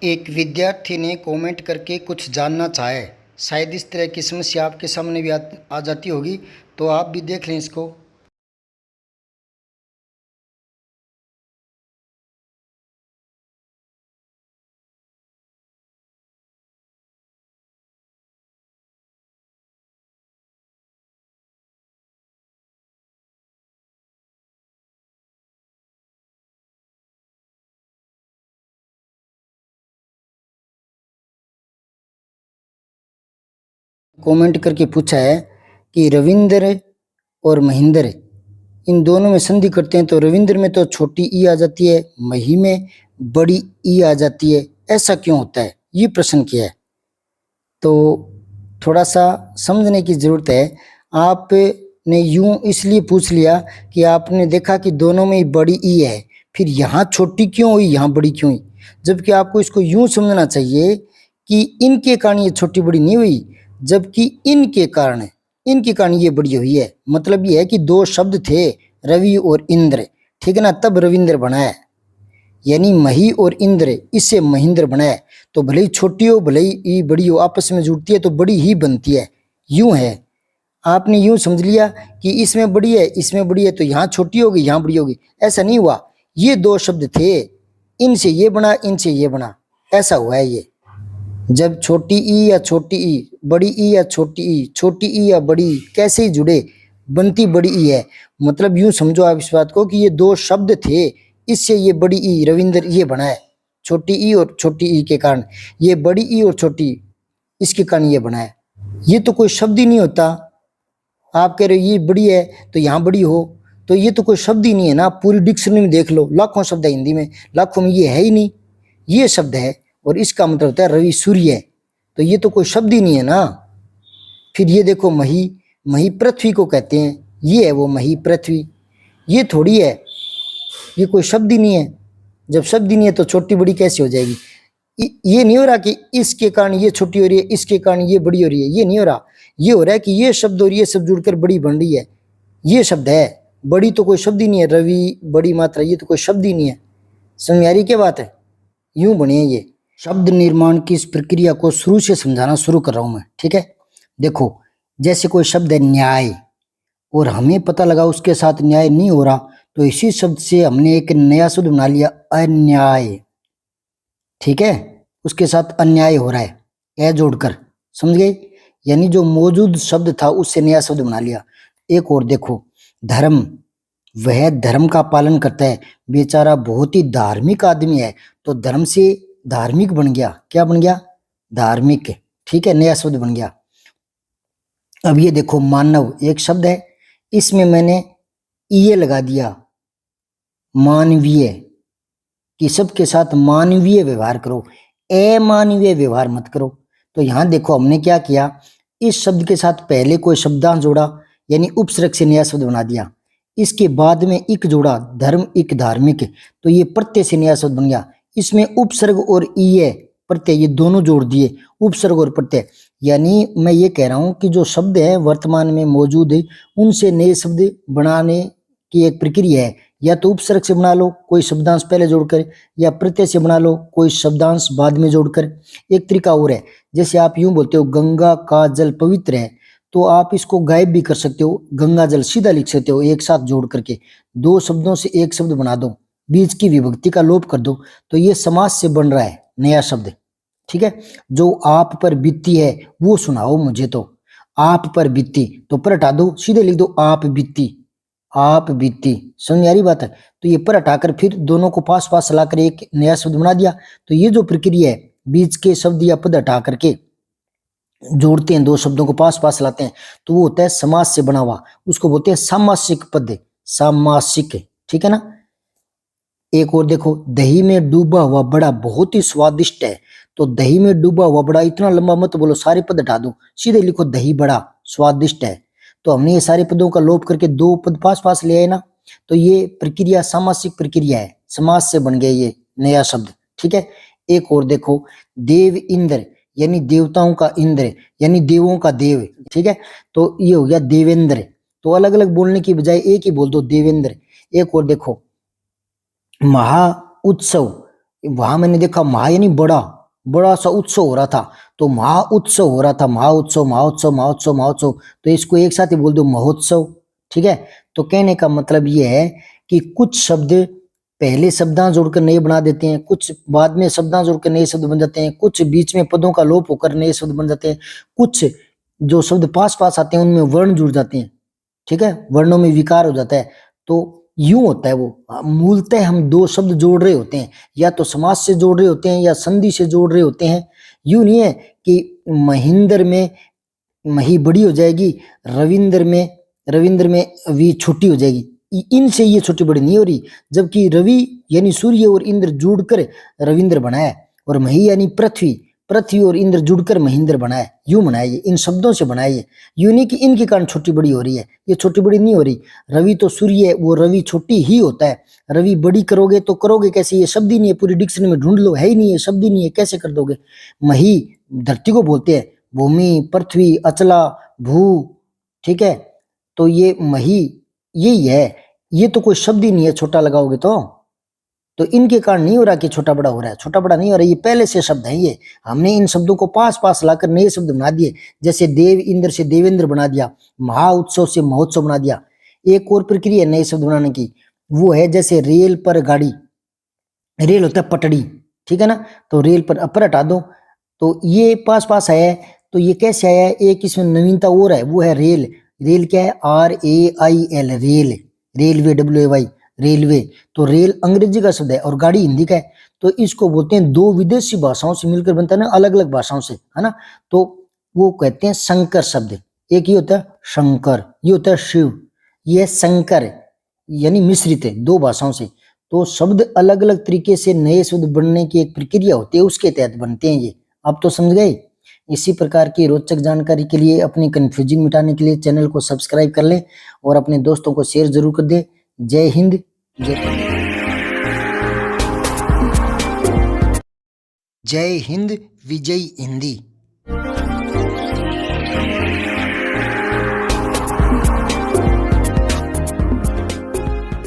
एक विद्यार्थी ने कमेंट करके कुछ जानना चाहा है। शायद इस तरह की समस्या आपके सामने भी आ जाती होगी, तो आप भी देख लें इसको। कमेंट करके पूछा है कि रविंद्र और महेंद्र इन दोनों में संधि करते हैं तो रविंद्र में तो छोटी ई आ जाती है, मही में बड़ी ई आ जाती है। ऐसा क्यों होता है, ये प्रश्न किया है। तो थोड़ा सा समझने की ज़रूरत है। आपने यूं इसलिए पूछ लिया कि आपने देखा कि दोनों में ही बड़ी ई है, फिर यहाँ छोटी क्यों हुई, यहाँ बड़ी क्यों हुई। जबकि आपको इसको यूं समझना चाहिए कि इनके कारण ये छोटी बड़ी नहीं हुई, जबकि इनके कारण ये बड़ी हुई है। मतलब ये है कि दो शब्द थे, रवि और इंद्र, ठीक है ना, तब रविंद्र बना है। यानी मही और इंद्र, इससे महेंद्र बना है। तो भले ही छोटी हो भले ही बड़ी हो, आपस में जुड़ती है तो बड़ी ही बनती है। यूं है, आपने यूं समझ लिया कि इसमें बड़ी है इसमें बड़ी है तो यहाँ छोटी होगी यहाँ बड़ी होगी। ऐसा नहीं हुआ। ये दो शब्द थे, इनसे ये बना इनसे ये बना, ऐसा हुआ है ये। जब छोटी ई या छोटी ई, बड़ी ई या छोटी ई या बड़ी ई कैसे ही जुड़े, बनती बड़ी ई है। मतलब यूं समझो आप इस बात को कि ये दो शब्द थे, इससे ये बड़ी ई रविंद्र ये बना है। छोटी ई और छोटी ई के कारण ये बड़ी ई और छोटी इसके कारण ये बना है। ये तो कोई शब्द ही नहीं होता। आप कह रहे हो ये बड़ी है तो यहाँ बड़ी हो, तो ये तो कोई शब्द ही नहीं है ना। पूरी डिक्शनरी में देख लो, लाखों शब्द है हिंदी में, लाखों में ये है ही नहीं। ये शब्द है और इसका मतलब होता है रवि सूर्य, तो ये तो कोई शब्द ही नहीं है ना। फिर ये देखो मही, मही पृथ्वी को कहते हैं, ये है वो मही पृथ्वी, ये थोड़ी है, ये कोई शब्द ही नहीं है। जब शब्द ही नहीं है तो छोटी बड़ी कैसे हो जाएगी। ये नहीं हो रहा कि इसके कारण ये छोटी हो रही है इसके कारण ये बड़ी हो रही है, ये नहीं हो रहा। ये हो रहा है कि ये शब्द और ये शब्द जुड़कर बड़ी बन रही है, ये शब्द है। बड़ी तो कोई शब्द ही नहीं है, रवि बड़ी मात्रा ये तो कोई शब्द ही नहीं है। समझ में आ रही क्या बात है। यूं बने हैं ये। शब्द निर्माण की इस प्रक्रिया को शुरू से समझाना शुरू कर रहा हूं मैं, ठीक है। देखो, जैसे कोई शब्द है न्याय, और हमें पता लगा उसके साथ न्याय नहीं हो रहा, तो इसी शब्द से हमने एक नया शब्द बना लिया, अन्याय, ठीक है। उसके साथ अन्याय हो रहा है, ए जोड़कर, समझ गए। यानी जो मौजूद शब्द था उससे नया शब्द बना लिया। एक और देखो, धर्म, वह धर्म का पालन करता है, बेचारा बहुत ही धार्मिक आदमी है, तो धर्म से धार्मिक बन गया। क्या बन गया, धार्मिक, ठीक है, नया शब्द बन गया। अब ये देखो, मानव एक शब्द है, इसमें मैंने ये लगा दिया, मानवीय, कि सबके साथ मानवीय व्यवहार करो, अमानवीय व्यवहार मत करो। तो यहां देखो हमने क्या किया, इस शब्द के साथ पहले कोई शब्दांश जोड़ा, यानी उपसर्ग से नया शब्द बना दिया। इसके बाद में इक जोड़ा, धर्म इक धार्मिक, तो ये प्रत्यय से नया शब्द बन गया। इसमें उपसर्ग और ईय प्रत्यय ये दोनों जोड़ दिए, उपसर्ग और प्रत्यय। यानी मैं ये कह रहा हूं कि जो शब्द है वर्तमान में मौजूद है उनसे नए शब्द बनाने की एक प्रक्रिया है। या तो उपसर्ग से बना लो कोई शब्दांश पहले जोड़कर, या प्रत्यय से बना लो कोई शब्दांश बाद में जोड़कर। एक तरीका और है, जैसे आप यूं बोलते हो गंगा का जल पवित्र है, तो आप इसको गायब भी कर सकते हो, गंगा जल सीधा लिख सकते हो एक साथ जोड़ करके। दो शब्दों से एक शब्द बना दो, बीच की विभक्ति का लोप कर दो, तो ये समास से बन रहा है नया शब्द, ठीक है। जो आप पर बीती है वो सुनाओ मुझे, तो आप पर बीती तो पर हटा दो, सीधे लिख दो आप बीती, आप बीती। समझ में आ रही बात है। तो ये पर हटाकर फिर दोनों को पास पास लाकर एक नया शब्द बना दिया। तो ये जो प्रक्रिया है, बीच के शब्द या पद हटा करके जोड़ते हैं, दो शब्दों को पास पास लाते हैं, तो वो होता है समास से बना हुआ, उसको बोलते हैं सामासिक पद, सामासिक, ठीक है ना। एक और देखो, दही में डूबा हुआ बड़ा बहुत ही स्वादिष्ट है, तो दही में डूबा हुआ बड़ा इतना लंबा मत बोलो, सारे पद हटा दो, सीधे लिखो दही बड़ा स्वादिष्ट है। तो हमने ये सारे पदों का लोप करके दो पद पास पास ले आए ना, तो ये प्रक्रिया सामासिक प्रक्रिया है, समास से बन गया ये नया शब्द, ठीक है। एक और देखो, देव इंद्र, यानी देवताओं का इंद्र, यानी देवों का देव, ठीक है। तो ये हो गया देवेंद्र, तो अलग अलग बोलने की बजाय एक ही बोल दो, देवेंद्र। एक और देखो, महा उत्सव, वहां मैंने देखा महा यानी बड़ा बड़ा सा उत्सव हो रहा था, तो महा उत्सव हो रहा था, महोत्सव महोत्सव महोत्सव महोत्सव, तो इसको एक साथ ही बोल दो महोत्सव। ठीक है, तो कहने का मतलब ये है कि कुछ शब्द पहले शब्दां जोड़कर नए बना देते हैं, कुछ बाद में शब्दां जोड़कर नए शब्द बन जाते हैं, कुछ बीच में पदों का लोप होकर नए शब्द बन जाते हैं, कुछ जो शब्द पास पास आते हैं उनमें वर्ण जुड़ जाते हैं। ठीक है, वर्णों में विकार हो जाता है। तो यूं होता है वो, मूलतः हम दो शब्द जोड़ रहे होते हैं, या तो समास से जोड़ रहे होते हैं या संधि से जोड़ रहे होते हैं। यूं नहीं है कि महेंद्र में मही बड़ी हो जाएगी, रविंद्र में वी छोटी हो जाएगी, इनसे ये छोटी बड़ी नहीं हो रही, जबकि रवि यानी सूर्य और इंद्र जुड़कर रविंद्र बनाया, और मही यानी पृथ्वी और इंद्र जुड़कर महेंद्र बनाया, यूं बनाया, ये इन शब्दों से बनाया। ये यूं नहीं कि इनके कारण छोटी बड़ी हो रही है, ये छोटी बड़ी नहीं हो रही। रवि तो सूर्य है, वो रवि छोटी ही होता है, रवि बड़ी करोगे तो करोगे कैसे, ये शब्द ही नहीं है, पूरी डिक्शनरी में ढूंढ लो, है ही नहीं है, शब्द ही नहीं है, कैसे कर दोगे। मही धरती को बोलते हैं, भूमि, पृथ्वी, अचला, भू। ठीक है, तो ये मही यही है, ये तो कोई शब्द ही नहीं है छोटा लगाओगे तो इनके कारण नहीं हो रहा कि छोटा बड़ा हो रहा है, छोटा बड़ा नहीं हो रहा, ये पहले से शब्द है। ये हमने इन शब्दों को पास पास लाकर नए शब्द बना दिए, जैसे देव इंद्र से देवेंद्र बना दिया, महा उत्सव से महोत्सव बना दिया। एक और प्रक्रिया नए शब्द बनाने की, वो है जैसे रेल पर गाड़ी, रेल होता है पटड़ी, ठीक है ना, तो रेल पर हटा दो, तो ये पास पास आया है, तो ये कैसे आया है, एक इसमें नवीनता और है, वो है रेल। रेल क्या है, RAIL, rail, railway, WAY, railway. तो रेल अंग्रेजी का शब्द है और गाड़ी हिंदी का है, तो इसको बोलते हैं, दो विदेशी भाषाओं से मिलकर बनता है ना, अलग अलग भाषाओं से, है ना, तो वो कहते हैं संकर शब्द। एक ये होता है शंकर, ये होता है शिव, ये है शंकर, यानी मिश्रित है दो भाषाओं से। तो शब्द अलग अलग तरीके से नए शब्द बनने की एक प्रक्रिया होती है, उसके तहत बनते हैं ये। आप तो समझ गए। इसी प्रकार की रोचक जानकारी के लिए, अपनी कंफ्यूजिंग मिटाने के लिए चैनल को सब्सक्राइब कर लें और अपने दोस्तों को शेयर जरूर कर दें। जय हिंद, जय हिंद, विजय हिंदी।